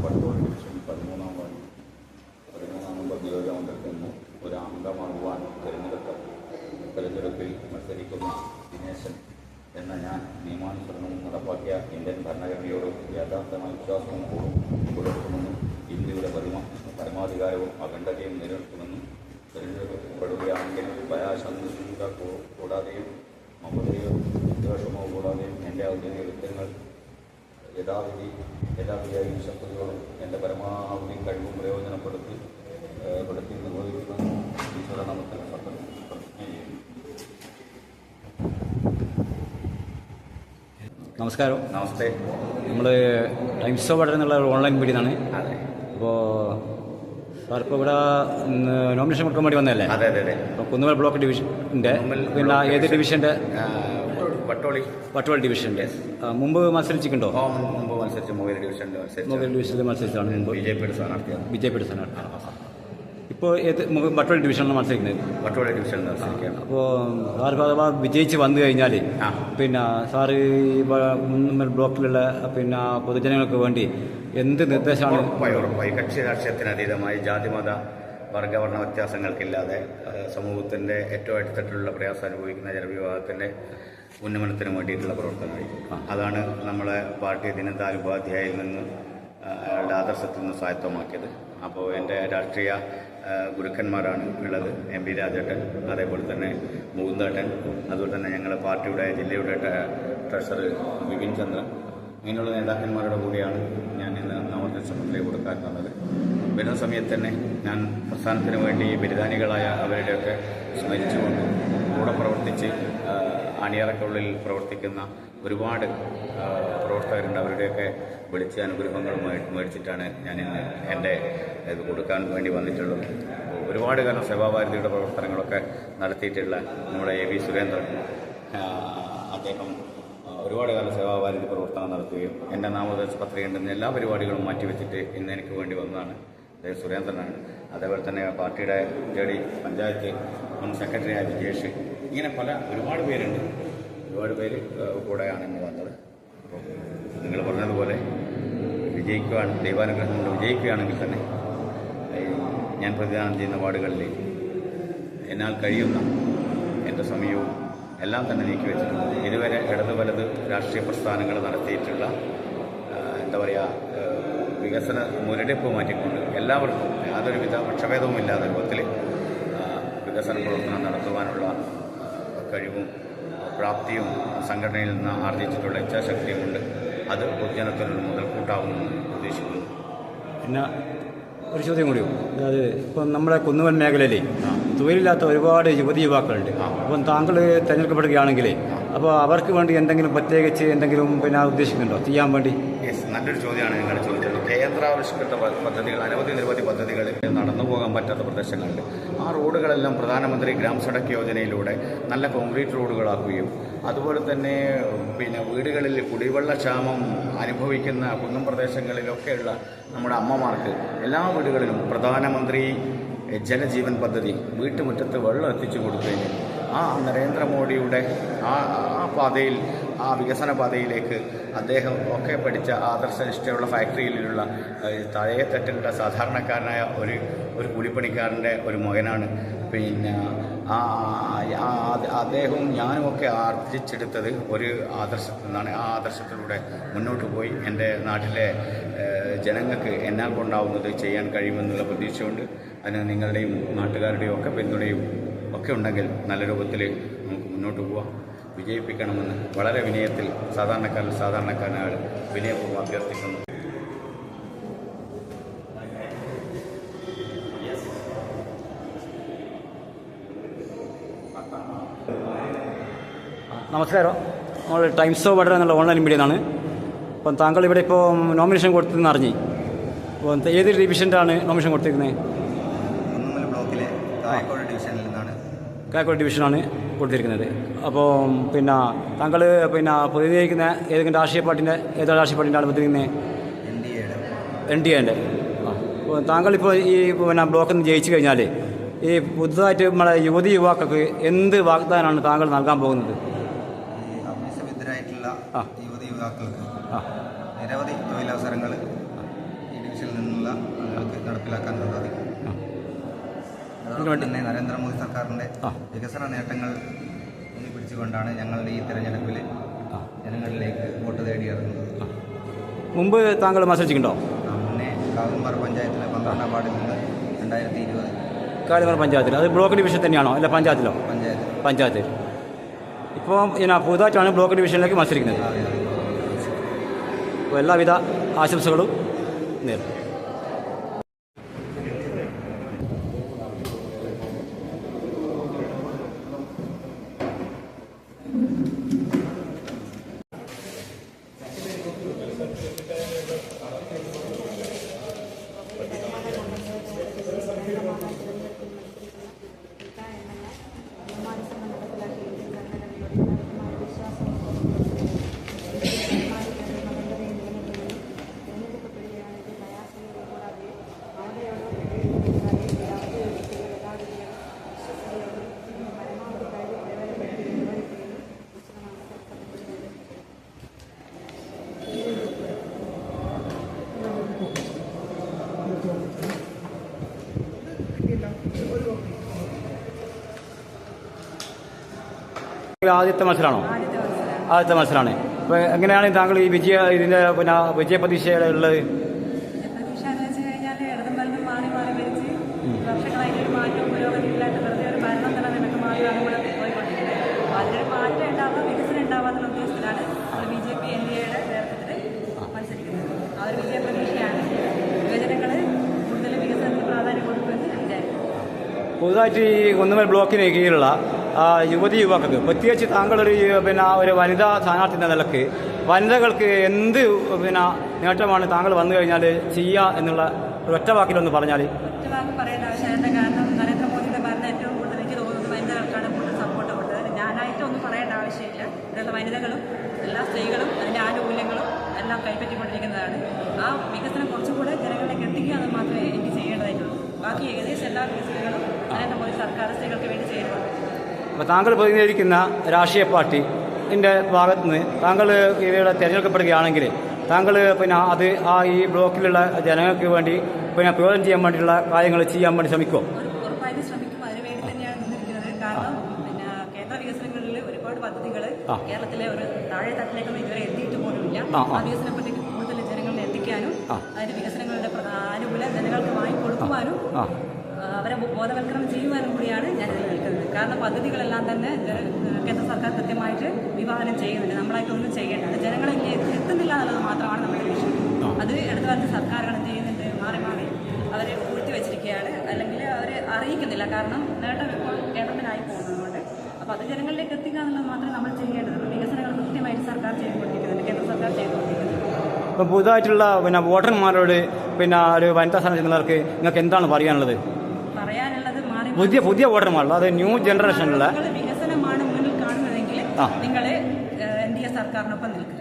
വട്ടോൾ division 13-ാം വാർഡിൽ 13-ാം number നിയോജകമണ്ഡലത്തിൽ നിന്ന് ഒരു അംഗമാകുവാൻ തെരഞ്ഞെടുപ്പിൽ മത്സരിക്കുന്ന ദിനേശൻ എന്ന ഞാൻ നിയമാനുസരണം നടപ്പാക്കിയ ഇന്ത്യൻ ഭരണഘടനയോട് യഥാർത്ഥമായ വിശ്വാസവും പുലർത്തുമെന്നും ഇന്ത്യയുടെ പരമാധികാരവും അഖണ്ഡതയും നിലനിർത്തുമെന്നും തിരഞ്ഞെടുക്കപ്പെടുകയാണെങ്കിൽ ഭയാശങ്ക കൂടാതെയും മമതയോ വിദ്വേഷമോ കൂടാതെയും എൻ്റെ ഔദ്യോഗിക കൃത്യങ്ങൾ യഥാവിധിയായി ശക്തിയോടും എൻ്റെ പരമാവധി കഴിവും പ്രയോജനപ്പെടുത്തി നിർവഹിക്കുമെന്നും ഈശ്വര നാമത്തിൽ പ്രതിജ്ഞ ചെയ്യുന്നു. നമസ്കാരം. നമസ്തേ. നമ്മൾ ടൈംസ് ഓഫ് വടകര എന്നുള്ള ഓൺലൈൻ മീഡിയ ആണ്. അപ്പോൾ സാർ ഇപ്പോൾ ഇവിടെ നോമിനേഷൻ കൊടുക്കാൻ വേണ്ടി വന്നതല്ലേ? അതെ അതെ അതെ. അപ്പോൾ കുന്നുമൽ ബ്ലോക്ക് ഡിവിഷൻ്റെ പിന്നെ ഏത് ഡിവിഷൻ്റെ? വട്ടോൾ ഡിവിഷൻ്റെ. മുമ്പ് മത്സരിച്ചിട്ടുണ്ടോ? മുമ്പ് മത്സരിച്ച് മൊബൈൽ ഡിവിഷനിൽ മത്സരിച്ചാണ് മുമ്പ്. ബി ജെ പിയുടെ സ്ഥാനാർത്ഥിയാണ്. ഇപ്പോൾ ഏത് വട്ടോൾ ഡിവിഷനിലാണ് മത്സരിക്കുന്നത്? വട്ടോൾ ഡിവിഷനിൽ മത്സരിക്കുകയാണ്. അപ്പോൾ സാർ അഥവാ വിജയിച്ച് വന്നു കഴിഞ്ഞാൽ പിന്നെ സാറ് ഈ ബ്ലോക്കിലുള്ള പിന്നെ പൊതുജനങ്ങൾക്ക് വേണ്ടി എന്ത് നിർദ്ദേശമാണ്? ഉറപ്പായി കക്ഷി രാഷ്ട്രീയത്തിന് അതീതമായി ജാതിമത വർഗവർണ്ണ വ്യത്യാസങ്ങൾക്കില്ലാതെ സമൂഹത്തിൻ്റെ ഏറ്റവും അടിത്തട്ടിലുള്ള പ്രയാസം അനുഭവിക്കുന്ന ജനവിഭാഗത്തിൻ്റെ ഉന്നമനത്തിന് വേണ്ടിയിട്ടുള്ള പ്രവർത്തനമായിരിക്കും. അതാണ് നമ്മളെ പാർട്ടി ദീനദയാൽ ഉപാധ്യായയിൽ നിന്ന് അയാളുടെ ആദർശത്തിൽ നിന്ന് സ്വായത്തമാക്കിയത്. അപ്പോൾ എൻ്റെ രാഷ്ട്രീയ ഗുരുക്കന്മാരാണ് ഉള്ളത്. എം പി രാജേട്ടൻ, അതേപോലെ തന്നെ മുകുന്ദേട്ടൻ, അതുപോലെ തന്നെ ഞങ്ങളുടെ പാർട്ടിയുടെ ജില്ലയുടെ ട്രഷറർ വിപിൻ ചന്ദ്രൻ, ഇങ്ങനെയുള്ള നേതാക്കന്മാരുടെ കൂടിയാണ് ഞാൻ ഇന്ന് നാമത്തെ ചുമതല കൊടുക്കാൻ തന്നത്. വരുന്ന സമയത്ത് തന്നെ ഞാൻ പ്രസ്ഥാനത്തിന് വേണ്ടി ബലിദാനികളായ അവരുടെയൊക്കെ സ്മരിച്ചുകൊണ്ട് കൂടെ പ്രവർത്തിച്ച് അണിയറക്കുള്ളിൽ പ്രവർത്തിക്കുന്ന ഒരുപാട് പ്രവർത്തകരുണ്ട്. അവരുടെയൊക്കെ വിളിച്ച് അനുഗ്രഹങ്ങളുമായിട്ട് മേടിച്ചിട്ടാണ് ഞാൻ ഇന്ന് എൻ്റെ ഇത് കൊടുക്കാൻ വേണ്ടി വന്നിട്ടുള്ളത്. ഒരുപാട് കാലം സേവാഭാരതിയുടെ പ്രവർത്തനങ്ങളൊക്കെ നടത്തിയിട്ടുള്ള നമ്മുടെ എ വി സുരേന്ദ്രൻ, അദ്ദേഹം ഒരുപാട് കാലം സേവാഭാരതി പ്രവർത്തനം നടത്തുകയും എൻ്റെ നാമനിർദ്ദേശ പത്രികയുണ്ടെന്ന് എല്ലാ പരിപാടികളും മാറ്റിവെച്ചിട്ട് ഇന്ന് എനിക്ക് വേണ്ടി വന്നതാണ് സുരേന്ദ്രനാണ്. അതേപോലെ തന്നെ പാർട്ടിയുടെ ജഡി പഞ്ചായത്ത് മുൻ സെക്രട്ടറിയായ വിജേഷ്, ഇങ്ങനെ ഒരുപാട് പേരുണ്ട്. ഒരുപാട് പേര് കൂടെയാണ് ഇന്ന് വന്നത്. അപ്പോൾ നിങ്ങൾ പറഞ്ഞതുപോലെ ദൈവാനുഗ്രഹം കൊണ്ട് വിജയിക്കുകയാണെങ്കിൽ തന്നെ ഞാൻ പ്രതിദാനം ചെയ്യുന്ന വാർഡുകളിൽ എന്നാൽ കഴിയുന്ന എൻ്റെ സമയവും എല്ലാം തന്നെ നീക്കിവെച്ചിട്ടുണ്ട്. ഇതുവരെ ഇടത് വലത് രാഷ്ട്രീയ പ്രസ്ഥാനങ്ങൾ നടത്തിയിട്ടുള്ള എന്താ പറയുക വികസന മുരടിപ്പ് മാറ്റിക്കൊണ്ട് എല്ലാവർക്കും യാതൊരുവിധ പക്ഷഭേദവുമില്ലാതെ രൂപത്തിൽ വികസന പ്രവർത്തനം നടത്തുവാനുള്ള കഴിവും പ്രാപ്തിയും സംഘടനയിൽ നിന്ന് ആർജിച്ചിട്ടുള്ള ഇച്ഛാശക്തിയുമുണ്ട്. അത് പൊതുജനത്തിനൊരു മുതൽക്കൂട്ടാവുമെന്ന് പ്രതീക്ഷിക്കുന്നു. പിന്നെ ഒരു ചോദ്യം കൂടിയോ, അതായത് ഇപ്പം നമ്മുടെ കുന്നുവൽ മേഖലയിൽ തൊഴിലില്ലാത്ത ഒരുപാട് യുവതിയുവാക്കളുണ്ട്. അപ്പം താങ്കൾ തിരഞ്ഞെടുക്കപ്പെടുകയാണെങ്കിൽ അപ്പോൾ അവർക്ക് വേണ്ടി എന്തെങ്കിലും പ്രത്യേകിച്ച് എന്തെങ്കിലും പിന്നെ ഉദ്ദേശിക്കുന്നുണ്ടോ ചെയ്യാൻ വേണ്ടി? നല്ലൊരു ചോദ്യമാണ് നിങ്ങൾ ചോദിച്ചത്. കേന്ദ്രാവിഷ്കൃത പദ്ധതികൾ, നിരവധി പദ്ധതികൾ നടന്നു പോകാൻ പറ്റാത്ത പ്രദേശങ്ങളുണ്ട്. ആ റോഡുകളെല്ലാം പ്രധാനമന്ത്രി ഗ്രാം സഡക് യോജനയിലൂടെ നല്ല കോൺക്രീറ്റ് റോഡുകളാക്കുകയും അതുപോലെ തന്നെ പിന്നെ വീടുകളിൽ കുടിവെള്ള ക്ഷാമം അനുഭവിക്കുന്ന കുന്നം പ്രദേശങ്ങളിലൊക്കെയുള്ള നമ്മുടെ അമ്മമാർക്ക് എല്ലാ വീടുകളിലും പ്രധാനമന്ത്രി ജലജീവൻ പദ്ധതി വീട്ടുമുറ്റത്ത് വെള്ളം എത്തിച്ചു കൊടുക്കുകയും ആ നരേന്ദ്രമോദിയുടെ ആ പാതയിൽ, ആ വികസന പാതയിലേക്ക് അദ്ദേഹം ഒക്കെ പഠിച്ച ആദർശനിഷ്ഠയുള്ള ഫാക്ടറിയിലുള്ള താഴെത്തട്ടിലുള്ള സാധാരണക്കാരനായ ഒരു കൂലിപ്പണിക്കാരൻ്റെ ഒരു മകനാണ്. പിന്നെ അദ്ദേഹവും ഞാനുമൊക്കെ ആർജിച്ചെടുത്തത് ഒരു ആദർശത്തിൽ നിന്നാണ്. ആ ആദർശത്തിലൂടെ മുന്നോട്ട് പോയി എൻ്റെ നാട്ടിലെ ജനങ്ങൾക്ക് എന്നാൽ കൊണ്ടാവുന്നത് ചെയ്യാൻ കഴിയുമെന്നുള്ള പ്രതീക്ഷയുണ്ട്. അതിന് നിങ്ങളുടെയും നാട്ടുകാരുടെയും ഒക്കെ പിന്തുണയും ഒക്കെ ഉണ്ടെങ്കിൽ നല്ല രൂപത്തിൽ നമുക്ക് മുന്നോട്ട് പോവാം. വിജയിപ്പിക്കണമെന്ന് വളരെ വിനയത്തിൽ സാധാരണക്കാരനായ വിനയപൂർവ്വം അഭ്യർത്ഥിക്കുന്നു. നമസ്കാരം. നമ്മൾ ടൈംസ് ഓഫ് വടകര എന്നുള്ള ഓൺലൈൻ മീഡിയ ആണ്. അപ്പം താങ്കൾ ഇവിടെ ഇപ്പോൾ നോമിനേഷൻ കൊടുത്തെന്ന് അറിഞ്ഞു. അപ്പോൾ ഏത് ഡിവിഷൻ്റാണ് നോമിനേഷൻ കൊടുത്തിരിക്കുന്നത്? കുന്നുമൽ ബ്ലോക്കിലെ കായക്കോട് ഡിവിഷനിൽ നിന്നാണ്. കായക്കോട് ഡിവിഷനാണ് കൊടുത്തിരിക്കുന്നത്. അപ്പോൾ പിന്നെ താങ്കൾ പിന്നെ പ്രതിനിധീകരിക്കുന്ന ഏതെങ്കിലും രാഷ്ട്രീയ പാർട്ടിൻ്റെ ആണ് പ്രതിനിധിക്കുന്നത്? എൻ ഡി എയുടെ. അപ്പോൾ താങ്കളിപ്പോൾ ഈ പിന്നെ ബ്ലോക്കിൽ നിന്ന് ജയിച്ചു കഴിഞ്ഞാൽ ഈ പുതുതായിട്ട് നമ്മളെ യുവാക്കൾക്ക് എന്ത് വാഗ്ദാനമാണ് താങ്കൾ നൽകാൻ പോകുന്നത്? യുവാക്കൾക്ക് നിരവധി തൊഴിലവസരങ്ങൾ ഈ നടപ്പിലാക്കാൻ സാധിക്കും. അതോടൊപ്പം തന്നെ നരേന്ദ്രമോദി സർക്കാരിൻ്റെ വികസന നേട്ടങ്ങൾ പിടിച്ചുകൊണ്ടാണ് ഞങ്ങളുടെ ഈ തെരഞ്ഞെടുപ്പിൽ ജനങ്ങളിലേക്ക് വോട്ട് തേടിയിറങ്ങുന്നത്. മുമ്പ് താങ്കൾ മത്സരിച്ചിട്ടുണ്ടോ? മുന്നേ കാവുംപാറ പഞ്ചായത്തിലെ 12ാം വാർഡിൽ നിന്ന് 2020 കാവുംപാറ പഞ്ചായത്തിൽ, അത് ബ്ലോക്ക് ഡിവിഷൻ തന്നെയാണോ അല്ല പഞ്ചായത്തിലോ? പഞ്ചായത്തിൽ. ഇപ്പോൾ പുതുതായിട്ടാണ് ബ്ലോക്ക് ഡിവിഷനിലേക്ക് മത്സരിക്കുന്നത്. അപ്പോൾ എല്ലാവിധ ആശംസകളും നേരുന്നു. ആദ്യത്തെ മത്സരമാണോ? ആദ്യത്തെ മത്സരമാണ്. അപ്പോൾ എങ്ങനെയാണ് താങ്കൾ ഈ ഇതിൻ്റെ വിജയ പ്രതീക്ഷയുള്ളത്? പ്രതീക്ഷ എന്ന് വെച്ച് കഴിഞ്ഞാൽ ഇടതും വലതും മാറി മാറി ഭരിച്ച് വർഷങ്ങളായിട്ടൊരു മാറ്റവും പുരോഗതിയില്ലാത്ത വെറുതെ ഒരു ഭരണം തന്നെ നിനക്ക് മാറി നമ്മൾ പോയിക്കൊണ്ടിരിക്കുന്നത്. അപ്പോൾ അതിനൊരു മാറ്റം ഉണ്ടാവുക, വികസനം ഉണ്ടാവുക എന്നുള്ള ഉദ്ദേശത്തിലാണ് നമ്മൾ BJP NDAയുടെ നേതൃത്വത്തിൽ മത്സരിക്കുന്നത്. ആ ഒരു വിജയ പ്രതീക്ഷയാണ്. യുവജനങ്ങൾ കൂടുതൽ വികസനത്തിന് പ്രാധാന്യം കൊടുക്കുമെന്ന് വിചാരിക്കുന്നു. പുതുതായിട്ട് ഈ കുന്നുമ്മൽ ബ്ലോക്കിന് കീഴിലുള്ള യുവതി യുവാക്കൾക്ക്, പ്രത്യേകിച്ച് താങ്കളൊരു ഒരു വനിതാ സ്ഥാനാർത്ഥി എന്ന നിലക്ക് വനിതകൾക്ക് എന്ത് നേട്ടമാണ് താങ്കൾ വന്നു കഴിഞ്ഞാൽ ചെയ്യുക എന്നുള്ള ഒരു ഒറ്റ വാക്കിലൊന്ന് പറഞ്ഞാൽ? ഒറ്റ വാക്ക് പറയേണ്ട ആവശ്യമില്ല. കാരണം നരേന്ദ്രമോദിയുടെ ഭരണം ഏറ്റവും കൂടുതൽ എനിക്ക് തോന്നുന്നത് വനിതകൾക്കാണ് കൂടുതൽ സപ്പോർട്ട് കൊടുത്തത്. ഞാനായിട്ടൊന്നും പറയേണ്ട ആവശ്യമില്ല. ഇവിടെയുള്ള വനിതകളും എല്ലാ സ്ത്രീകളും അതിൻ്റെ ആനുകൂല്യങ്ങളും എല്ലാം കൈപ്പറ്റിക്കൊണ്ടിരിക്കുന്നതാണ്. ആ വികസനം കുറച്ചും കൂടെ ജനങ്ങളിലേക്ക് എത്തിക്കുക എന്ന് മാത്രമേ എനിക്ക് ചെയ്യേണ്ടതായിട്ടുള്ളൂ. ബാക്കി ഏകദേശം എല്ലാ വികസനങ്ങളും നരേന്ദ്രമോദി സർക്കാർ സ്ത്രീകൾക്ക് വേണ്ടി ചെയ്യുന്നുണ്ട്. അപ്പോൾ താങ്കൾ പ്രതിനിധീകരിക്കുന്ന രാഷ്ട്രീയ പാർട്ടിൻ്റെ ഭാഗത്തു നിന്ന് താങ്കൾ ഇവിടെ തിരഞ്ഞെടുക്കപ്പെടുകയാണെങ്കിൽ താങ്കൾ അത് ഈ ബ്ലോക്കിലുള്ള ജനങ്ങൾക്ക് വേണ്ടി പ്രയോജനം ചെയ്യാൻ വേണ്ടിയിട്ടുള്ള കാര്യങ്ങൾ ചെയ്യാൻ വേണ്ടി ശ്രമിക്കുമോ? ഉറപ്പായിട്ടും ശ്രമിക്കും. അതിനുവേണ്ടി തന്നെയാണ് നിന്നിരിക്കുന്നത്. കാരണം കേന്ദ്ര വികസനങ്ങളിൽ ഒരുപാട് പദ്ധതികൾ കേരളത്തിലെ ഒരു താഴെ തട്ടിലേക്കൊന്നും ഇതുവരെ എത്തിയിട്ട് പോലുമില്ല. ആ വികസനം പറ്റി കൂടുതൽ ജനങ്ങളിൽ എത്തിക്കാനും അതിന്റെ വികസനങ്ങളുടെ ആനുകൂല്യം ജനങ്ങൾക്ക് വാങ്ങിക്കൊടുക്കുവാനും അവരെ ബോധവൽക്കരണം ചെയ്യുവാനും കൂടിയാണ് ഞാനിതിൽ നിൽക്കുന്നത്. കാരണം പദ്ധതികളെല്ലാം തന്നെ കേന്ദ്ര സർക്കാർ കൃത്യമായിട്ട് വിഭാവനം ചെയ്യുന്നുണ്ട്. നമ്മളായിട്ടൊന്നും ചെയ്യേണ്ട, അത് ജനങ്ങളിലേക്ക് എത്തുന്നില്ല എന്നുള്ളത് മാത്രമാണ് നമ്മുടെ വിഷയം. അത് ഇടതുകാലത്ത് സർക്കാരുകൾ എന്ത് ചെയ്യുന്നുണ്ട്, മാറി മാറി അവരെ പൂഴ്ത്തി വെച്ചിരിക്കുകയാണ്, അല്ലെങ്കിൽ അവരെ അറിയിക്കുന്നില്ല. കാരണം നേട്ടം ഇപ്പോൾ കേരളത്തിനായി പോകുന്നതുകൊണ്ട്. അപ്പോൾ അത് ജനങ്ങളിലേക്ക് എത്തിക്കുക എന്നുള്ളത് മാത്രമേ നമ്മൾ ചെയ്യേണ്ടത്. വികസനങ്ങൾ കൃത്യമായിട്ട് സർക്കാർ ചെയ്തുകൊണ്ടിരിക്കുന്നുണ്ട്, കേന്ദ്ര സർക്കാർ ചെയ്തുകൊണ്ടിരിക്കുന്നുണ്ട്. ഇപ്പം പുതുതായിട്ടുള്ള വോട്ടർമാരോട് ഒരു വനിതാ സ്ഥാനങ്ങൾക്ക് നിങ്ങൾക്ക് എന്താണ് പറയാനുള്ളത്? പറയാനുള്ളത് പുതിയ വോട്ടർമാരുള്ള അത് ന്യൂ ജനറേഷനിലുള്ള വികസനമാണ് മുന്നിൽ കാണുന്നതെങ്കിൽ നിങ്ങൾ NDA സർക്കാരിനൊപ്പം നിൽക്കുക.